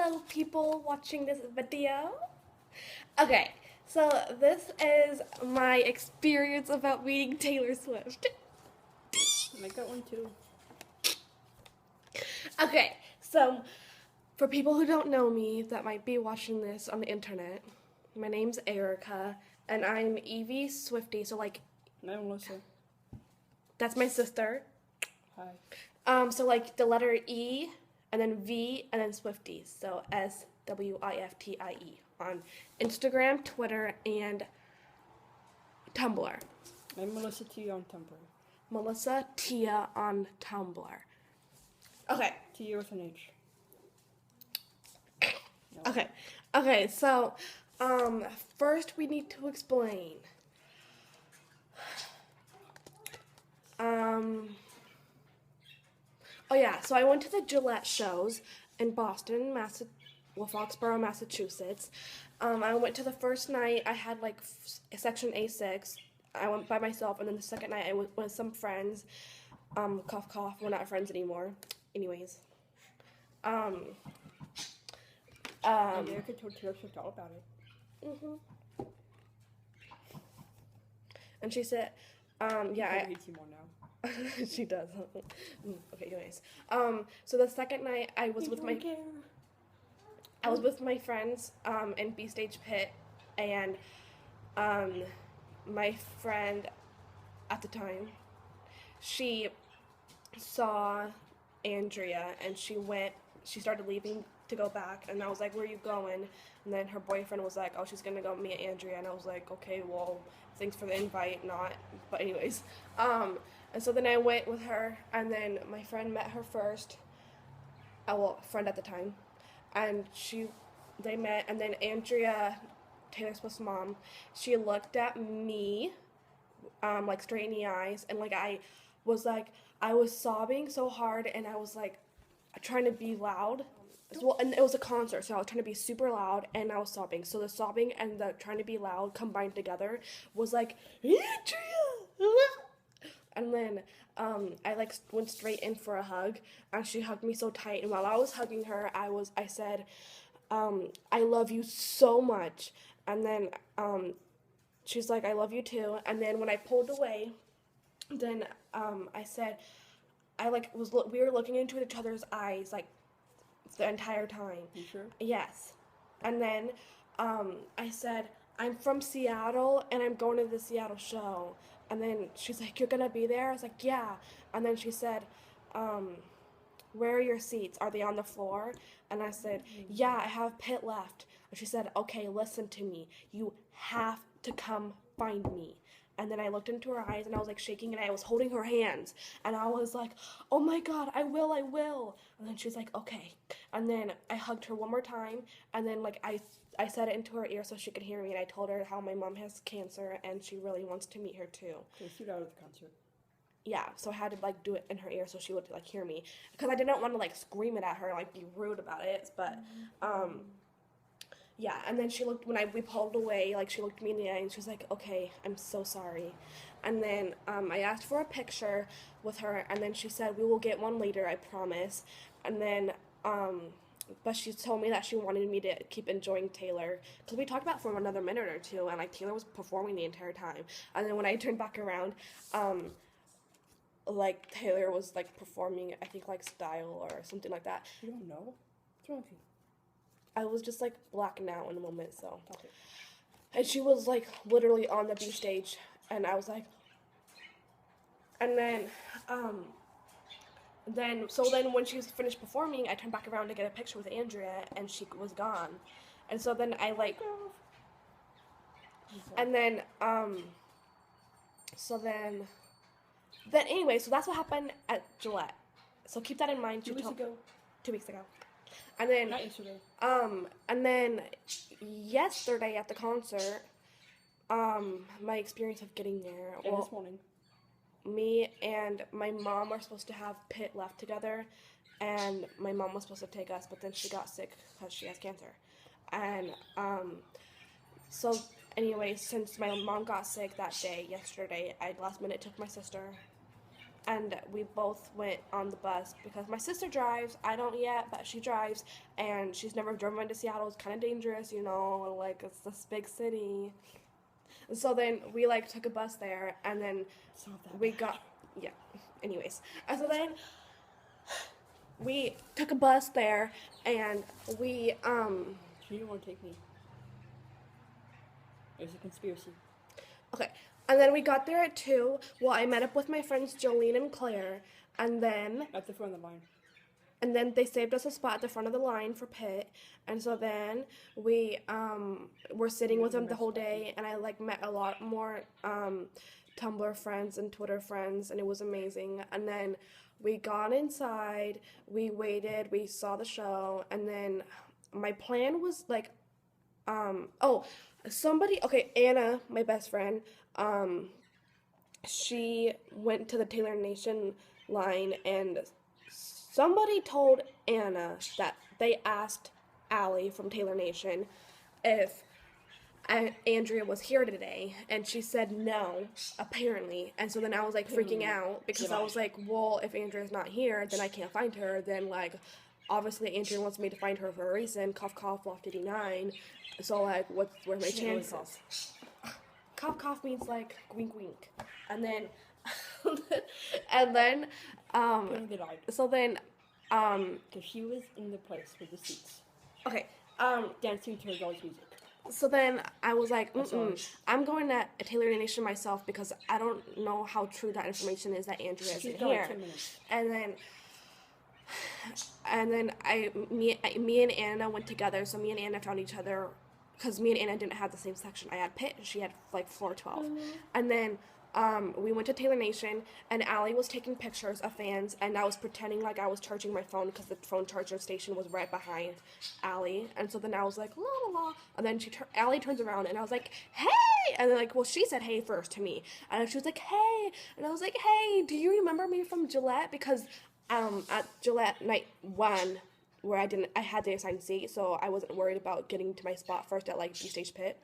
Hello, people watching this video. Okay, so this is my experience about meeting Taylor Swift. I got one too. Okay, so for people who don't know me that might be watching this on the internet, my name's Erica, and I'm Evie Swifty. So like, I'm Melissa. that's my sister. Hi. So like the letter E, and then V, and then Swifty. So SWIFTIE on Instagram, Twitter, and Tumblr. I'm Melissa T on Tumblr. Melissa Tia on Tumblr. Okay. T with an H. No. Okay, so first we need to explain. Oh yeah, so I went to the Gillette shows in Boston, Foxborough, Massachusetts. I went to the first night. I had like section A6. I went by myself, and then the second night I went with some friends. Cough, cough. We're not friends anymore. Anyways. Erica told Taylor Swift all about it. And she said, yeah, I hate you more now. she does. Okay, anyways. So the second night I was with my friends in B Stage Pit, and my friend at the time, she saw Andrea, and she started leaving to go back, and I was like, where are you going? And then her boyfriend was like, oh, she's gonna go meet Andrea, and I was like, okay, well, thanks for the invite, not, but anyways, and so then I went with her, and then my friend met her first, friend at the time, and they met, and then Andrea, Taylor Swift's mom, she looked at me, like straight in the eyes, and like I was sobbing so hard, and I was like trying to be loud. Well, and it was a concert, so I was trying to be super loud, and I was sobbing. So the sobbing and the trying to be loud combined together was like, Andrea! And then I like went straight in for a hug, and she hugged me so tight. And while I was hugging her, I said, I love you so much. And then she's like, I love you too. And then when I pulled away, then I said, we were looking into each other's eyes like the entire time. You sure? Yes. And then I said, I'm from Seattle, and I'm going to the Seattle show. And then she's like, you're gonna be there? I was like, yeah. And then she said, where are your seats? Are they on the floor? And I said, yeah, I have pit left. And she said, okay, listen to me. You have to come find me. And then I looked into her eyes, and I was like shaking, and I was holding her hands, and I was like, oh my God, I will. And then she was like, okay. And then I hugged her one more time, and then like I said it into her ear so she could hear me, and I told her how my mom has cancer, and she really wants to meet her too. So you shoot out at the concert. Yeah, so I had to like do it in her ear so she would like hear me, because I didn't want to like scream it at her, like be rude about it, but yeah, and then she looked, we pulled away, like, she looked me in the eye, and she was like, okay, I'm so sorry. And then I asked for a picture with her, and then she said, we will get one later, I promise. And then, but she told me that she wanted me to keep enjoying Taylor, because we talked about it for another minute or two, and, like, Taylor was performing the entire time. And then when I turned back around, like, Taylor was, like, performing, I think, like, Style or something like that. You don't know? What's wrong with you? I was just like blacking out in the moment, so. Okay. And she was like literally on the B stage, and I was like, and then when she was finished performing, I turned back around to get a picture with Andrea, and she was gone. And so then I like, and then anyway, so that's what happened at Gillette. So keep that in mind. 2 weeks ago. 2 weeks ago. And then, not yesterday. And then yesterday at the concert, my experience of getting there. And this morning. Me and my mom were supposed to have pit left together, and my mom was supposed to take us, but then she got sick because she has cancer. And, so anyway, since my mom got sick that day, yesterday, I last minute took my sister, and we both went on the bus because my sister drives. I don't yet, but she drives, and she's never driven into Seattle. It's kind of dangerous, you know, like it's this big city. And so then we like took a bus there, and then we got Anyways, and so then we took a bus there, and we She didn't want to take me. It was a conspiracy. Okay. And then we got there at 2. Well, I met up with my friends Jolene and Claire, and then At the front of the line. and then they saved us a spot at the front of the line for Pitt. And so then we were sitting with them the whole day, and I like met a lot more Tumblr friends and Twitter friends, and it was amazing. And then we got inside, we waited, we saw the show, and then my plan was like Anna, my best friend, she went to the Taylor Nation line, and somebody told Anna that they asked Allie from Taylor Nation if Andrea was here today, and she said no, apparently. And so then I was like freaking out because I was like, well, if Andrea's not here, then I can't find her. Then like, obviously Andrea wants me to find her for a reason. Cough, cough, Loft 89. So like, where are my chances? Cough, cough means like wink, wink. And then, so then, Because she was in the place with the seats. okay, Dancing to her girl's music. so then I was like, I'm going to Taylor Nation myself because I don't know how true that information is that Andrea isn't here. 10 minutes. And then me and Anna went together. So me and Anna found each other because me and Anna didn't have the same section. I had Pitt, and she had like floor 12. And then we went to Taylor Nation, and Allie was taking pictures of fans, and I was pretending like I was charging my phone because the phone charger station was right behind Allie. And so then I was like, la la la, and then Allie turns around, and I was like, hey, and then like, well, she said hey first to me, and she was like, hey, and I was like, hey, do you remember me from Gillette? Because at Gillette night 1, where I had the assigned seat, so I wasn't worried about getting to my spot first at like B Stage Pit.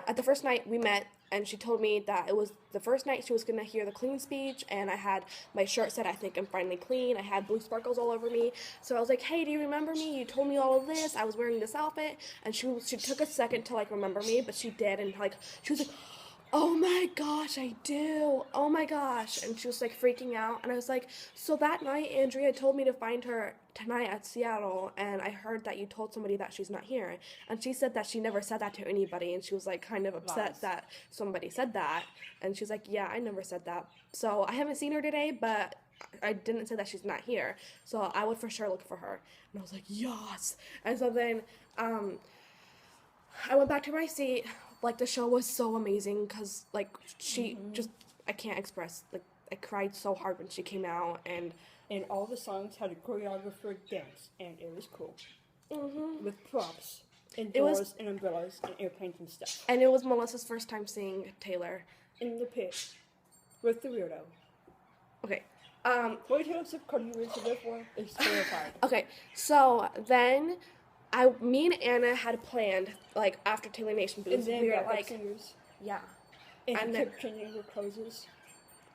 At the first night we met, and she told me that it was the first night she was going to hear the clean speech, and I had my shirt said, I think I'm finally clean. I had blue sparkles all over me. So I was like, hey, do you remember me? You told me all of this. I was wearing this outfit. And she took a second to like remember me, but she did, and like she was like, oh my gosh, I do. Oh my gosh. And she was like freaking out. And I was like, so that night Andrea told me to find her tonight at Seattle, and I heard that you told somebody that she's not here. And she said that she never said that to anybody, and she was like kind of upset that somebody said that. And she's like, yeah, I never said that. So I haven't seen her today, but I didn't say that she's not here. So I would for sure look for her. And I was like, yes. And so then I went back to my seat. Like, the show was so amazing because, like, she just, I can't express, like, I cried so hard when she came out, and all the songs had a choreographer dance, and it was cool. With props, and doors, and umbrellas, and airplanes and stuff. And it was Melissa's first time seeing Taylor. In the pit, with the weirdo. Okay. What Taylor Swift Cardi B is there for is terrified. Okay, so then me and Anna had planned, like, after Taylor Nation booths, we were like, singers. yeah. And she kept changing her clothes,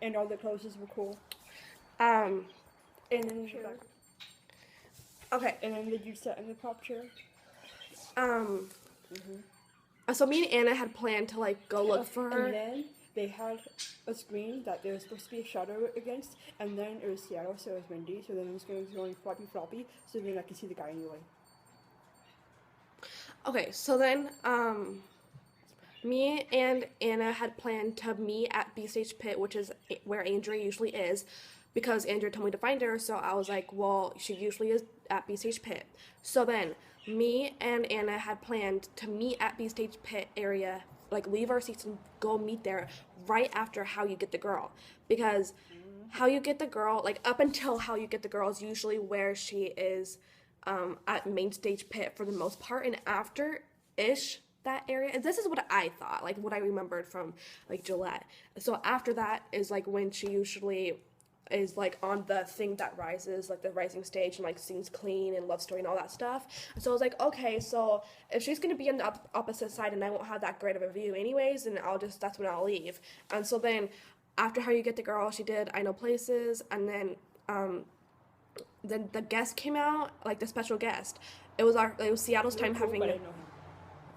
and all the clothes were cool. And then okay. And then did you sit in the prop chair? So me and Anna had planned to, like, go look for her. And then they had a screen that there was supposed to be a shadow against, and then it was Seattle, so it was windy, so then it was going floppy, so then I could see the guy anyway. Okay, so then, me and Anna had planned to meet at B Stage Pit, which is where Andrea usually is, because Andrea told me to find her, so I was like, well, she usually is at B Stage Pit. So then, me and Anna had planned to meet at B Stage Pit area, like, leave our seats and go meet there right after How You Get the Girl, because How You Get the Girl, like, up until How You Get the Girl is usually where she is, at Main Stage Pit for the most part, and after-ish that area, and this is what I thought, like what I remembered from like Gillette. So after that is like when she usually is like on the thing that rises, like the rising stage, and like sings clean and love story and all that stuff. And so I was like, okay, so if she's gonna be on the opposite side and I won't have that great of a view anyways, then that's when I'll leave. And so then after How You Get the Girl, she did I Know Places, and then the guest came out, like the special guest. It was Seattle's time Cool, having. but I didn't know him.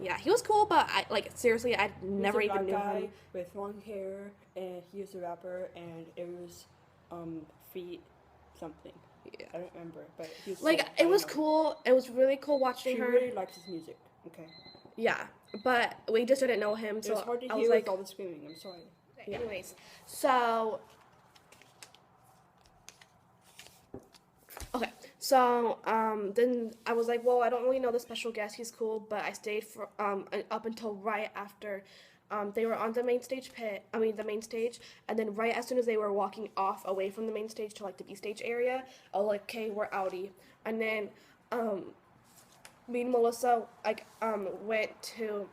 Yeah, he was cool, but I like seriously, I never He's a even knew black guy him. with long hair, and he was a rapper, and it was feet something. Yeah. I don't remember, but he was Like sick, it I was know. cool. It was really cool watching She her. really likes his music. Okay. Yeah, but we just didn't know him, It so was hard to I was hear like, with all the screaming. I'm sorry. yeah. Anyways, so okay, so then I was like, well, I don't really know the special guest. He's cool, but I stayed for up until right after they were on the main stage the main stage, and then right as soon as they were walking off away from the main stage to like the B stage area, I was like, okay, we're outie, and then me and Melissa went to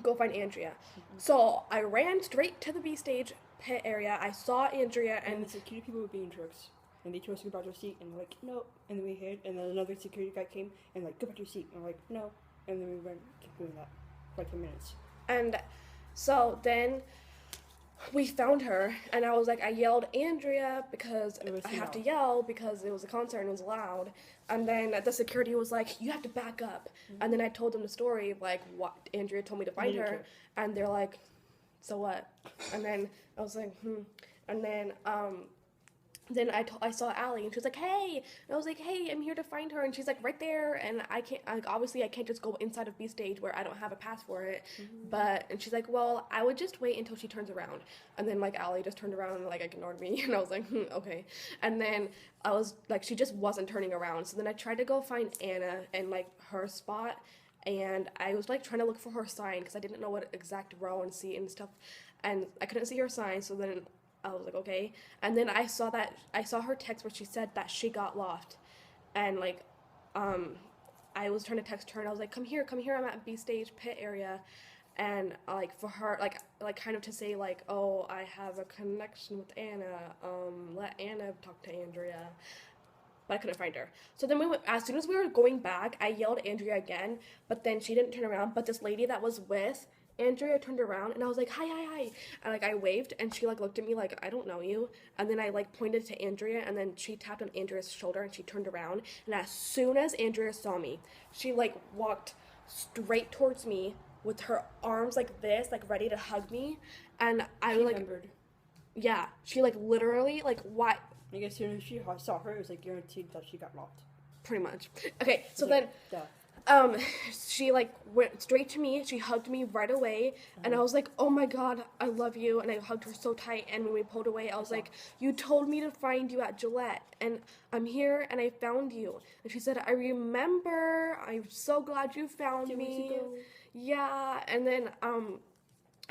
go find Andrea. So I ran straight to the B stage pit area. I saw Andrea, And and the security people were being jerks. And they told us to go back to our seat, and we're like, no. And then we hid, and then another security guy came, and like, go back to your seat. And we're like, no. And then we went, kept doing that for like 10 minutes. and so then we found her, and I was like, I yelled Andrea because It was I too have to loud. yell because it was a concert and it was loud. And then the security was like, you have to back up. And then I told them the story, like what Andrea told me to find didn't her, care. and they're like, so what? And then I was like, and then I saw Allie, and she was like, hey, and I was like, hey, I'm here to find her, and she's like, right there, and I can't, like, obviously I can't just go inside of B stage where I don't have a pass for it, and she's like, well, I would just wait until she turns around, and then, like, Allie just turned around and, like, ignored me, and I was like, okay, and then I was, like, she just wasn't turning around, so then I tried to go find Anna in, like, her spot, and I was, like, trying to look for her sign, because I didn't know what exact row and seat and stuff, and I couldn't see her sign, so then I was like, okay. And then I saw her text where she said that she got lost. And like, I was trying to text her and I was like, come here, I'm at B stage pit area. And like for her, like kind of to say like, oh, I have a connection with Anna. Let Anna talk to Andrea. But I couldn't find her. So then as soon as we were going back, I yelled Andrea again, but then she didn't turn around. But this lady that was with Andrea turned around, and I was like, hi. And like I waved, and she like looked at me like, I don't know you. And then I like pointed to Andrea, and then she tapped on Andrea's shoulder, and she turned around. And as soon as Andrea saw me, she like walked straight towards me with her arms like this, like ready to hug me. And I She like, remembered. yeah, she like literally like why. I guess as soon as she saw her, it was like guaranteed that she got locked. Pretty much. Okay, so It's like, then duh. she like went straight to me. She hugged me right away, and I was like, oh my god, I love you. And I hugged her so tight, and when we pulled away, I was like, you told me to find you at Gillette, and I'm here, and I found you. And she said, I remember. I'm so glad you found 2 weeks me. ago. Yeah. And then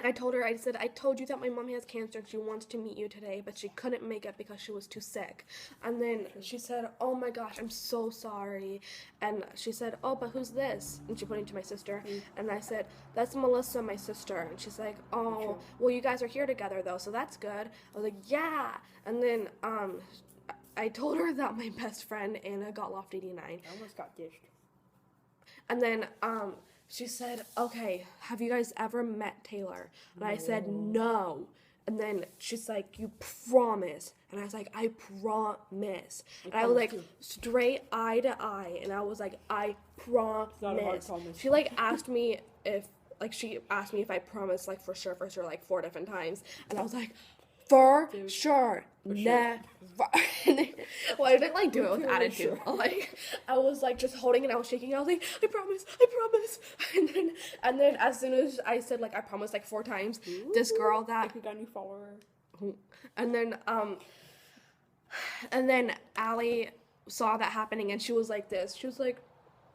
I told her, I said, I told you that my mom has cancer and she wants to meet you today, but she couldn't make it because she was too sick. And then she said, oh my gosh, I'm so sorry. And she said, oh, but who's this? And she pointed to my sister. And I said, that's Melissa, my sister. And she's like, oh, well, you guys are here together though, so that's good. I was like, yeah. And then I told her that my best friend Anna got Loft 89. I almost got dished. And then she said, okay, have you guys ever met Taylor? And I said, no. And then she's like, you promise? And I was like, I promise. And I was like, straight eye to eye. And I was like, I promise. not a hard promise. She like asked me if I promised like for sure, like 4 different times. And I was like, for sure, never. Well, I didn't like do it with attitude. Sure. Like I was like just holding it, I was shaking. I was like, I promise. And then as soon as I said like I promise like 4 times, this girl that Like we got a new follower. and then Allie saw that happening and she was like this. She was like,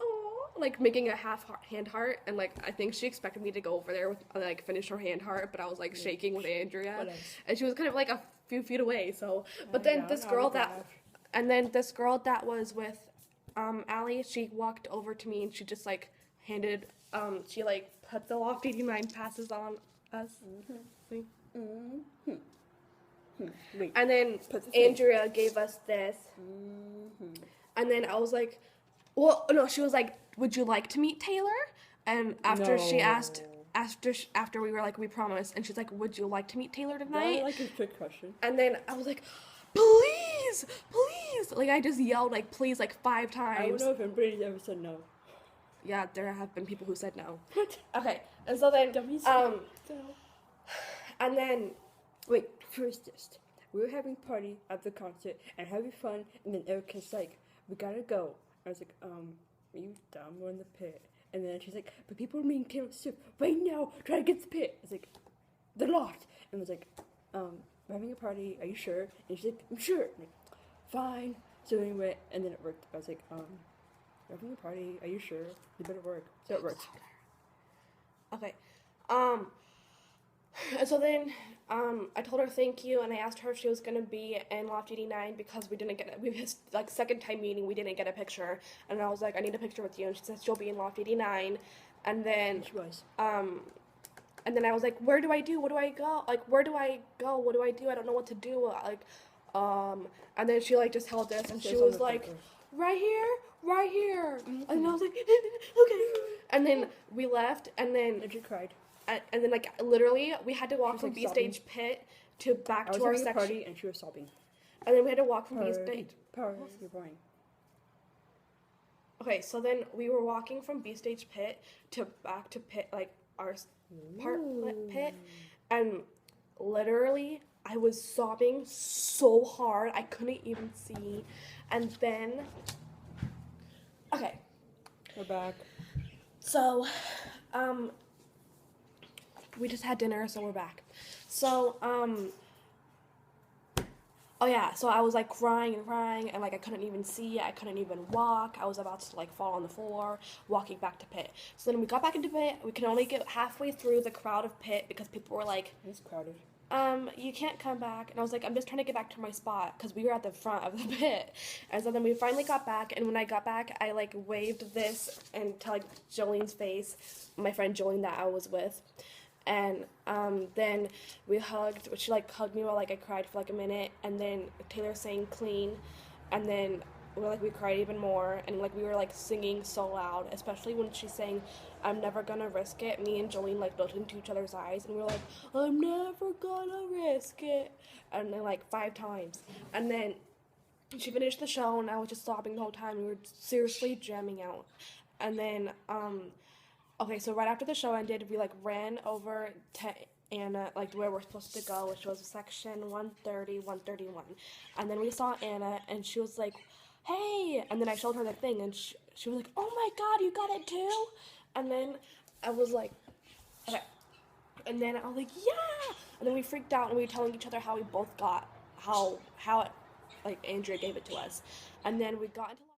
oh, like making a half hand heart, and like I think she expected me to go over there with like finish her hand heart, but I was like shaking with Andrea, What else? and she was kind of like a few feet away. So, but then this girl that was with Allie, she walked over to me and she just like handed she like put the Loft 89 passes on us. See? Wait. And then Put this in. Andrea gave us this. And then I was like, well, no, she was like, would you like to meet Taylor? And after she asked, after we were like, we promised, and she's like, would you like to meet Taylor tonight? I like a trick question. And then I was like, please, please. Like, I just yelled, like, please, like, 5 times. I don't know if anybody's ever said no. Yeah, there have been people who said no. What? Okay, and so then, Dummies. and then, Wait, first this. We were having a party at the concert and having fun, and then Erica's like, we gotta go. I was like, are you dumb? We're in the pit. And then she's like, but people are being Taylor Swift right now, try to get the pit. It's like, the Loft. And I was like, we're having a party, are you sure? And she's like, I'm sure. I'm like, fine. So we went, and then it worked. I was like, we're having a party, are you sure? You better work. So it worked. okay, and so then, I told her thank you, and I asked her if she was gonna be in Loft 89 because we didn't get like second time meeting, we didn't get a picture, and I was like, I need a picture with you, and she said she'll be in Loft 89, and then She was. and then I was like, where do I do? What do I go? Like, where do I go? What do I do? I don't know what to do. Like, and then she like just held this, and she was like, right here, right here, and I was like, okay, and then we left, and then And she cried. and then, like, literally, we had to walk was, from like, B stage pit to back to our having a section. party and she was sobbing. And then we had to walk from B stage. You're boring. Okay, so then we were walking from B stage pit to back to pit, like our part pit, and literally, I was sobbing so hard I couldn't even see. And then, okay, We're back. so, we just had dinner, so we're back. So, oh yeah, so I was like crying, and like I couldn't even see, I couldn't even walk. I was about to like fall on the floor, walking back to pit. So then we got back into pit. We could only get halfway through the crowd of pit because people were like, It's crowded. you can't come back. And I was like, I'm just trying to get back to my spot because we were at the front of the pit. And so then we finally got back, and when I got back, I like waved this and to like Jolene's face, my friend Jolene that I was with. And then we hugged. She like hugged me while like I cried for like a minute, and then Taylor sang "Clean," and then we cried even more, and like we were like singing so loud, especially when she sang "I'm Never Gonna Risk It." Me and Jolene like looked into each other's eyes, and we were like, "I'm never gonna risk it," and then like 5 times, and then she finished the show, and I was just sobbing the whole time. We were seriously jamming out, and then okay, so right after the show ended, we like ran over to Anna, like where we're supposed to go, which was section 130, 131. And then we saw Anna, and she was like, hey! And then I showed her the thing, and she was like, oh my god, you got it too? And then I was like, okay. And then I was like, yeah! And then we freaked out, and we were telling each other how we both got, how it, like Andrea gave it to us. And then we got into